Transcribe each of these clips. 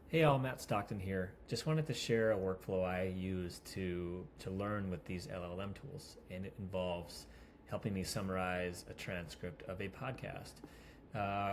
Hey all, Matt Stockton here. Just wanted to share a workflow I use to learn with these LLM tools, and it involves helping me summarize a transcript of a podcast.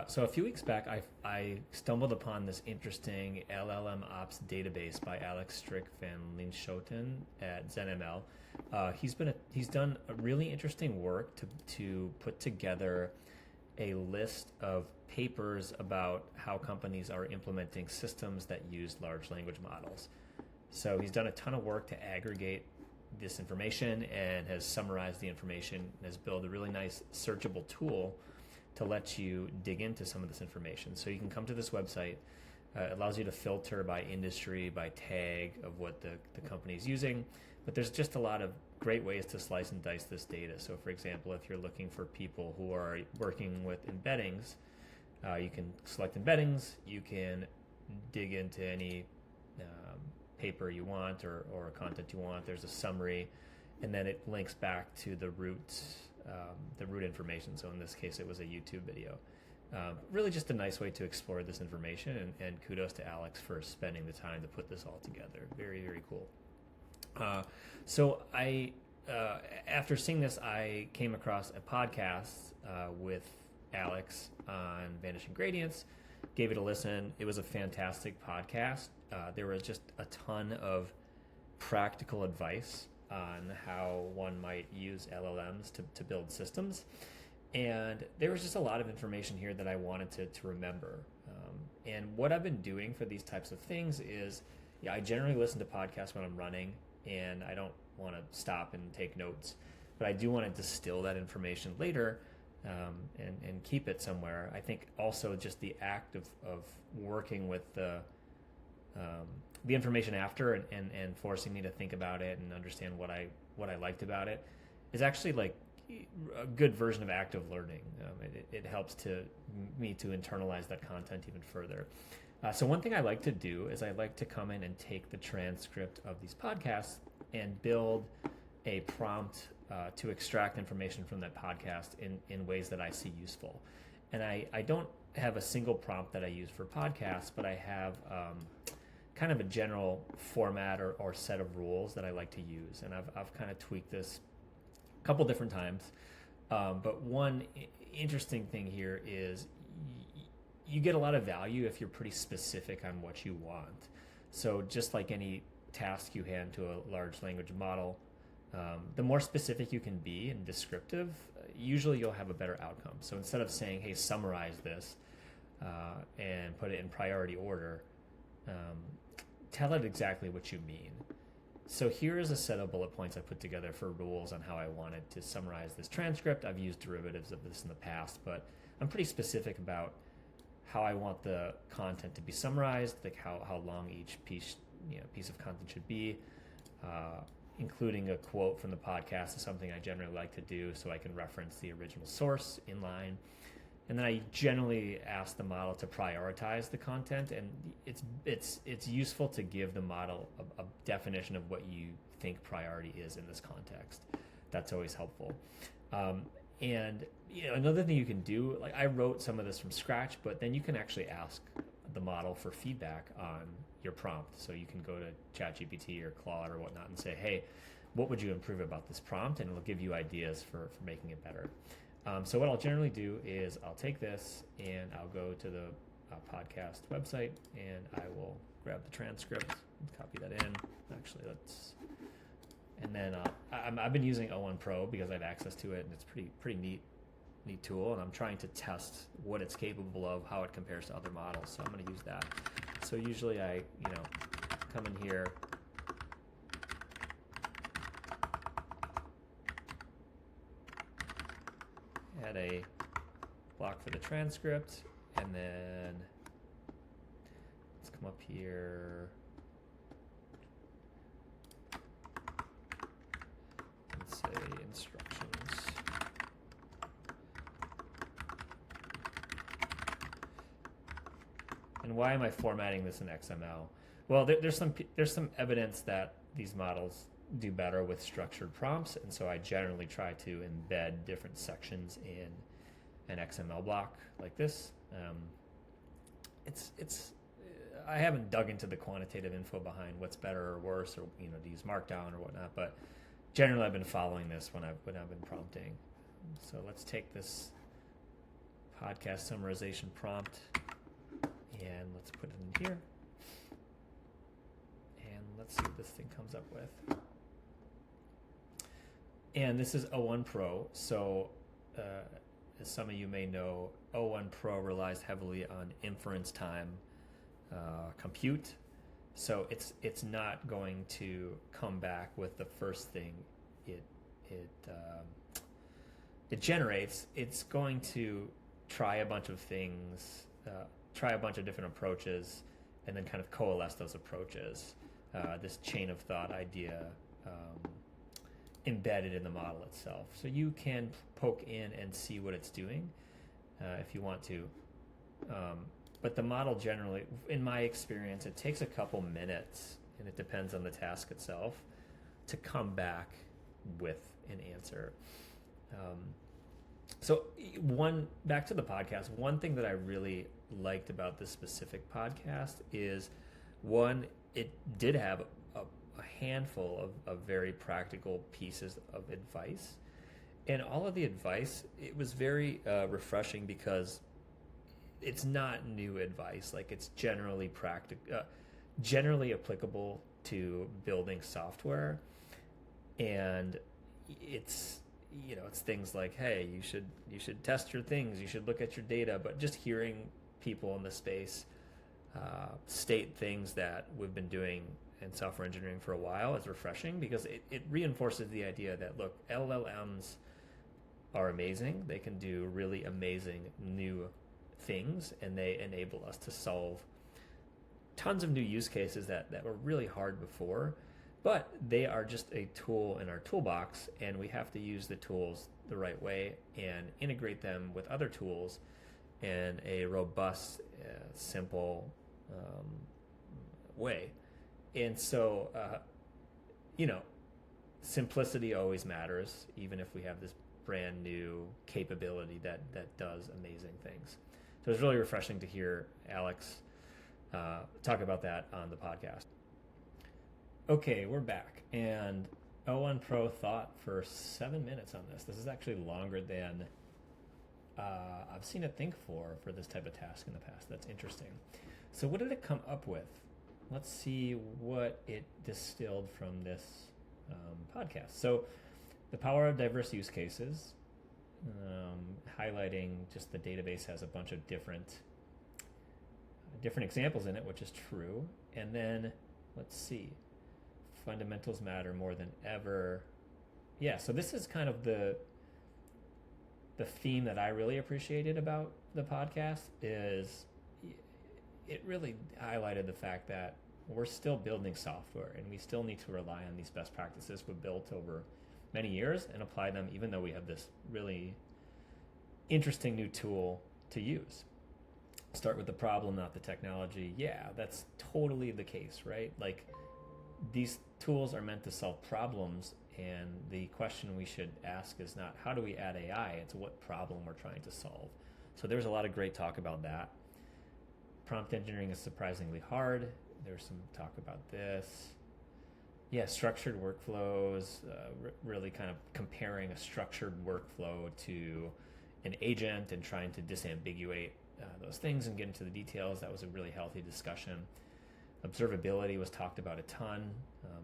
So a few weeks back, I stumbled upon this interesting LLM Ops database by Alex Strick van Linschoten at ZenML. He's done a really interesting work to put together a list of papers about how companies are implementing systems that use large language models. So he's done a ton of work to aggregate this information and has summarized the information and has built a really nice searchable tool to let you dig into some of this information. So you can come to this website. It allows you to filter by industry, by tag of what the company is using. But there's just a lot of great ways to slice and dice this data. So for example, if you're looking for people who are working with embeddings, you can select embeddings, you can dig into any paper you want or content you want. There's a summary, and then it links back to the root information. So in this case, it was a YouTube video. Really just a nice way to explore this information, and kudos to Alex for spending the time to put this all together. Very, very cool. So after seeing this, I came across a podcast with Alex on vanishing gradients, gave it a listen. It was a fantastic podcast. There was just a ton of practical advice on how one might use LLMs to build systems. And there was just a lot of information here that I wanted to remember. And what I've been doing for these types of things is, I generally listen to podcasts when I'm running, and I don't want to stop and take notes. But I do want to distill that information later and keep it somewhere. I think also just the act of working with the information after and forcing me to think about it and understand what I liked about it is actually like a good version of active learning. It helps me to internalize that content even further. So one thing I like to do is I like to come in and take the transcript of these podcasts and build a prompt to extract information from that podcast in ways that I see useful. And I don't have a single prompt that I use for podcasts, but I have kind of a general format or set of rules that I like to use. And I've kind of tweaked this a couple different times. But one interesting thing here is you get a lot of value if you're pretty specific on what you want. So just like any task you hand to a large language model, the more specific you can be and descriptive, usually you'll have a better outcome. So instead of saying, hey, summarize this and put it in priority order, tell it exactly what you mean. So here is a set of bullet points I put together for rules on how I wanted to summarize this transcript. I've used derivatives of this in the past, but I'm pretty specific about how I want the content to be summarized, like how long each piece of content should be. Including a quote from the podcast is something I generally like to do so I can reference the original source in line. And then I generally ask the model to prioritize the content, and it's useful to give the model a definition of what you think priority is in this context. That's always helpful. And another thing you can do, like I wrote some of this from scratch, but then you can actually ask the model for feedback on your prompt. So you can go to ChatGPT or Claude or whatnot and say, hey, what would you improve about this prompt? And it'll give you ideas for making it better. So what I'll generally do is I'll take this and I'll go to the podcast website and I will grab the transcript, copy that in. Actually, and then I've been using O1 Pro because I have access to it, and it's pretty neat tool, and I'm trying to test what it's capable of, how it compares to other models. So I'm going to use that. So usually I come in here, add a block for the transcript, and then let's come up here and say instructions. And why am I formatting this in XML? Well, there's some evidence that these models do better with structured prompts, and so I generally try to embed different sections in an XML block like this. It's I haven't dug into the quantitative info behind what's better or worse, or to use Markdown or whatnot. But generally, I've been following this when I've been prompting. So let's take this podcast summarization prompt and let's put it in here. And let's see what this thing comes up with. And this is O1 Pro. So as some of you may know, O1 Pro relies heavily on inference time compute. So it's not going to come back with the first thing it generates. It's going to try a bunch of things, try a bunch of different approaches, and then kind of coalesce those approaches. This chain of thought idea embedded in the model itself. So you can poke in and see what it's doing if you want to. But the model generally, in my experience, it takes a couple minutes, and it depends on the task itself, to come back with an answer. So back to the podcast, one thing that I really liked about this specific podcast is, one, it did have a handful of very practical pieces of advice. And all of the advice, it was very refreshing because it's not new advice. Like, it's generally generally applicable to building software. And it's things like, hey, you should test your things, you should look at your data. But just hearing people in the space state things that we've been doing in software engineering for a while is refreshing, because it reinforces the idea that, look, LLMs are amazing. They can do really amazing new things, and they enable us to solve tons of new use cases that were really hard before. But they are just a tool in our toolbox, and we have to use the tools the right way and integrate them with other tools in a robust, simple way. And so, simplicity always matters, even if we have this brand new capability that does amazing things. So it's really refreshing to hear Alex talk about that on the podcast. Okay, we're back, and O1 Pro thought for 7 minutes on this. This is actually longer than I've seen it think for this type of task in the past. That's interesting. So what did it come up with? Let's see what it distilled from this podcast. So the power of diverse use cases, highlighting just the database has a bunch of different examples in it, which is true. And then let's see. Fundamentals matter more than ever. Yeah, so this is kind of the theme that I really appreciated about the podcast. Is it really highlighted the fact that we're still building software, and we still need to rely on these best practices we've built over many years and apply them, even though we have this really interesting new tool to use. Start with the problem, not the technology. Yeah, that's totally the case, right? Like, these tools are meant to solve problems, and the question we should ask is not how do we add AI, it's what problem we're trying to solve. So there's a lot of great talk about that. Prompt engineering is surprisingly hard. There's some talk about this. Yeah, structured workflows, really kind of comparing a structured workflow to an agent and trying to disambiguate those things and get into the details. That was a really healthy discussion. Observability was talked about a ton,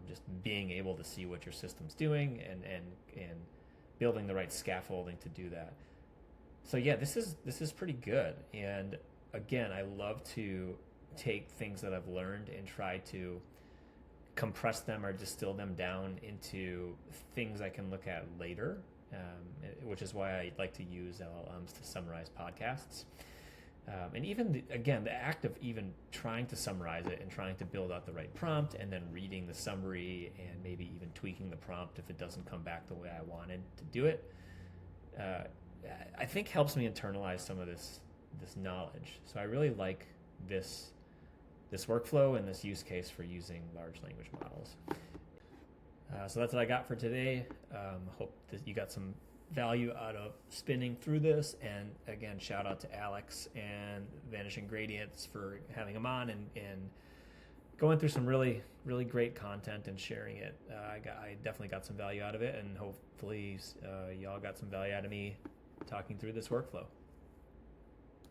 just being able to see what your system's doing and building the right scaffolding to do that. So yeah, this is pretty good. And again, I love to take things that I've learned and try to compress them or distill them down into things I can look at later, which is why I like to use LLMs to summarize podcasts. And even, the act of even trying to summarize it and trying to build out the right prompt and then reading the summary and maybe even tweaking the prompt if it doesn't come back the way I wanted to do it, I think helps me internalize some of this knowledge. So I really like this workflow and this use case for using large language models. So that's what I got for today. Hope that you got some value out of spinning through this. And again, shout out to Alex and Vanishing Gradients for having him on and going through some really, really great content and sharing it. I definitely got some value out of it, and hopefully y'all got some value out of me talking through this workflow.